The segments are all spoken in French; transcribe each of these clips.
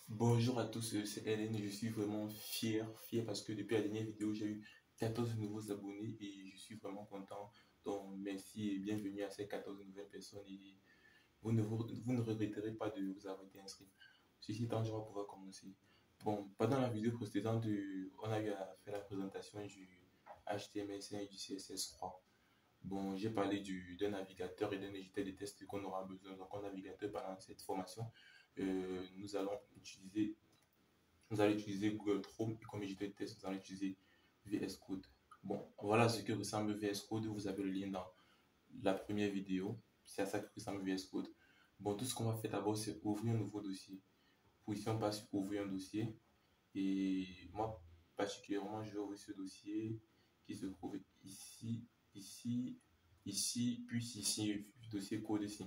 Bonjour à tous, c'est Hélène. Je suis vraiment fier parce que depuis la dernière vidéo, j'ai eu 14 nouveaux abonnés et je suis vraiment content. Donc, merci et bienvenue à ces 14 nouvelles personnes. Et vous ne regretterez pas de vous avoir été inscrit. Ceci étant, je vais pouvoir commencer. Bon, pendant la vidéo précédente, on a eu à faire la présentation du HTML5 et du CSS3. Bon, j'ai parlé d'un navigateur et d'un éditeur de tests qu'on aura besoin. Donc, en navigateur, pendant cette formation, nous allons utiliser vous allez utiliser Google Chrome et comme éditeur de test, vous allez utiliser VS Code. Bon, voilà ce que ressemble VS Code. Vous avez le lien dans la première vidéo. C'est à ça que ressemble VS Code. Bon, tout ce qu'on va faire d'abord, c'est ouvrir un nouveau dossier. Pour ici, on passe sur ouvrir un dossier. Et moi, particulièrement, je vais ouvrir ce dossier qui se trouve ici, puis ici, dossier code ici.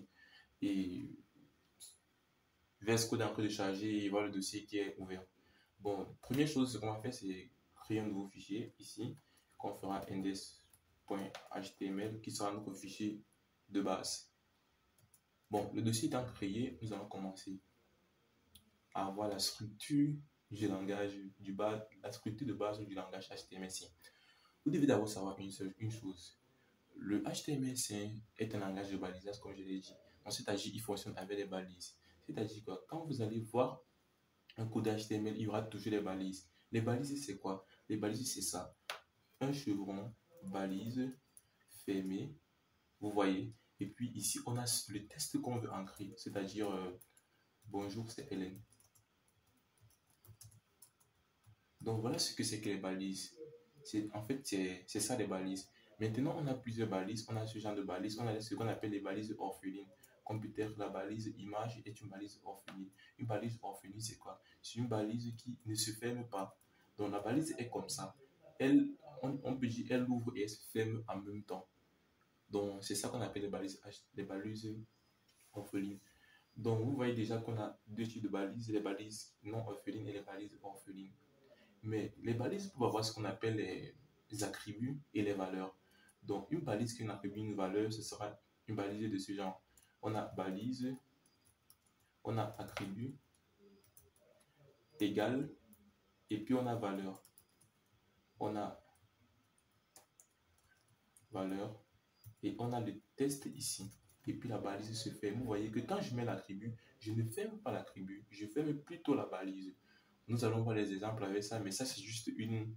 Et VS Code est en train de charger et voilà le dossier qui est ouvert. Bon, première chose, ce qu'on va faire, c'est créer un nouveau fichier ici, qu'on fera index.html, qui sera notre fichier de base. Bon, le dossier étant créé, nous allons commencer à avoir la structure du langage la structure de base du langage HTML5. Vous devez d'abord savoir une chose. Le HTML5 est un langage de balisage, comme je l'ai dit. Donc, c'est-à-dire qu'il fonctionne avec les balises. C'est-à-dire que quand vous allez voir un code HTML, il y aura toujours des balises. Les balises, c'est quoi? Les balises, c'est ça. Un chevron, balise, fermé, vous voyez. Et puis ici, on a le texte qu'on veut ancrer, c'est-à-dire bonjour, c'est Hélène. Donc voilà ce que c'est que les balises. En fait, c'est ça les balises. Maintenant, on a plusieurs balises. On a ce genre de balises. On a ce qu'on appelle les balises orphelines. Comme peut-être la balise image est une balise orpheline. Une balise orpheline, c'est quoi? C'est une balise qui ne se ferme pas. Donc la balise est comme ça. On peut dire elle ouvre et elle se ferme en même temps. Donc c'est ça qu'on appelle les balises orphelines. Donc vous voyez déjà qu'on a deux types de balises, les balises non orphelines et les balises orphelines. Mais les balises peuvent avoir ce qu'on appelle les attributs et les valeurs. Donc, une balise qui attribue une valeur, ce sera une balise de ce genre. On a balise, on a attribut, égal, et puis on a valeur. On a valeur, et on a le test ici. Et puis la balise se ferme. Vous voyez que quand je mets l'attribut, je ne ferme pas l'attribut, je ferme plutôt la balise. Nous allons voir les exemples avec ça, mais ça c'est juste une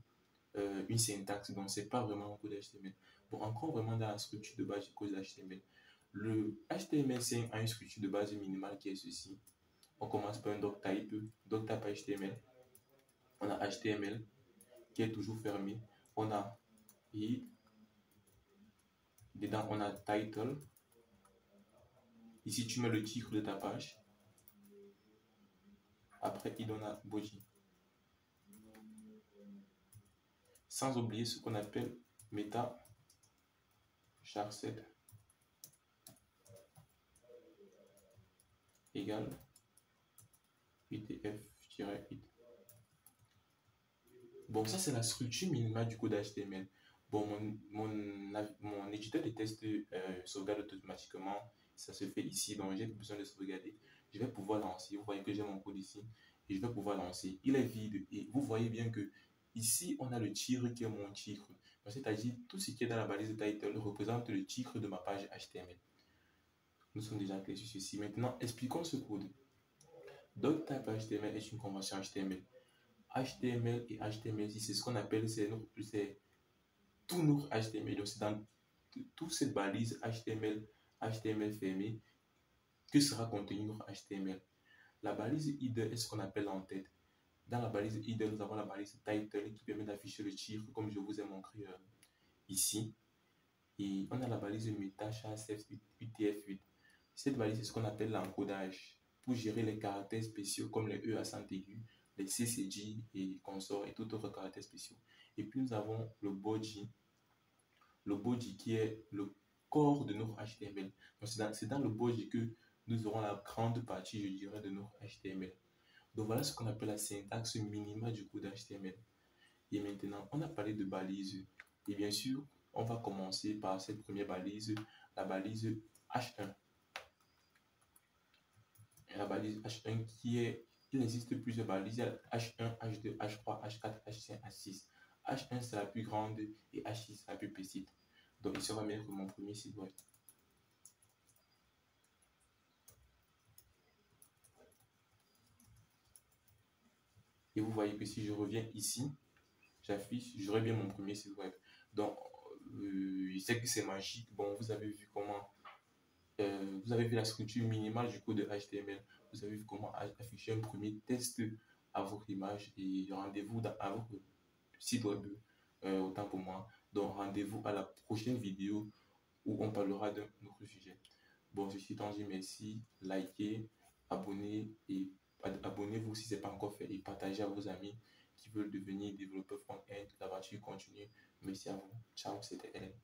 syntaxe, donc c'est pas vraiment un code HTML. Bon, encore vraiment dans la structure de base du code HTML. Le HTML5 a une structure de base minimale qui est ceci. On commence par un doctype HTML. On a HTML qui est toujours fermé. On a i, dedans on a title. Ici tu mets le titre de ta page. Après il donne body. Sans oublier ce qu'on appelle meta charset égale UTF-8. Bon, ça c'est la structure minimale du code HTML. Bon, mon éditeur de test sauvegarde automatiquement. Ça se fait ici, donc j'ai besoin de sauvegarder. Je vais pouvoir lancer. Vous voyez que j'ai mon code ici. Et je vais pouvoir lancer. Il est vide. Et vous voyez bien que ici, on a le titre qui est mon titre. C'est-à-dire, tout ce qui est dans la balise title représente le titre de ma page HTML. Nous sommes déjà clairs sur ceci. Maintenant, expliquons ce code. Doctype HTML est une convention HTML. HTML et HTML6, c'est ce qu'on appelle, c'est tout notre HTML. Donc, c'est dans toute cette balise HTML fermé que sera contenu notre HTML. La balise id est ce qu'on appelle l'entête. Dans la balise id, nous avons la balise title qui permet d'afficher le titre comme je vous ai montré ici. Et on a la balise meta UTF-8. Cette balise, c'est ce qu'on appelle l'encodage pour gérer les caractères spéciaux comme les E à accent aigu, les CCG et consorts et tout autre caractères spéciaux. Et puis nous avons le body qui est le corps de notre HTML. Donc c'est dans le body que nous aurons la grande partie, je dirais, de notre HTML. Donc voilà ce qu'on appelle la syntaxe minimale du code HTML. Et maintenant, on a parlé de balises. Et bien sûr, on va commencer par cette première balise, la balise H1. La balise H1 qui est il existe plusieurs balises. Il y a H1, H2, H3, H4, H5, H6. H1 c'est la plus grande et H6 c'est la plus petite. Donc il sera mettre mon premier site web. Et vous voyez que si je reviens ici, j'affiche, j'aurai bien mon premier site web. Donc, je sais que c'est magique. Bon, vous avez vu comment, vous avez vu la structure minimale du code de HTML. Vous avez vu comment afficher un premier test à votre image et rendez-vous à votre site web, autant pour moi. Donc, rendez-vous à la prochaine vidéo où on parlera d'un autre sujet. Bon, ceci étant dit, merci, likez, abonnez-vous si ce n'est pas encore fait et partagez à vos amis qui veulent devenir développeurs front-end. L'aventure continue. Merci à vous. Ciao, c'était Hélène.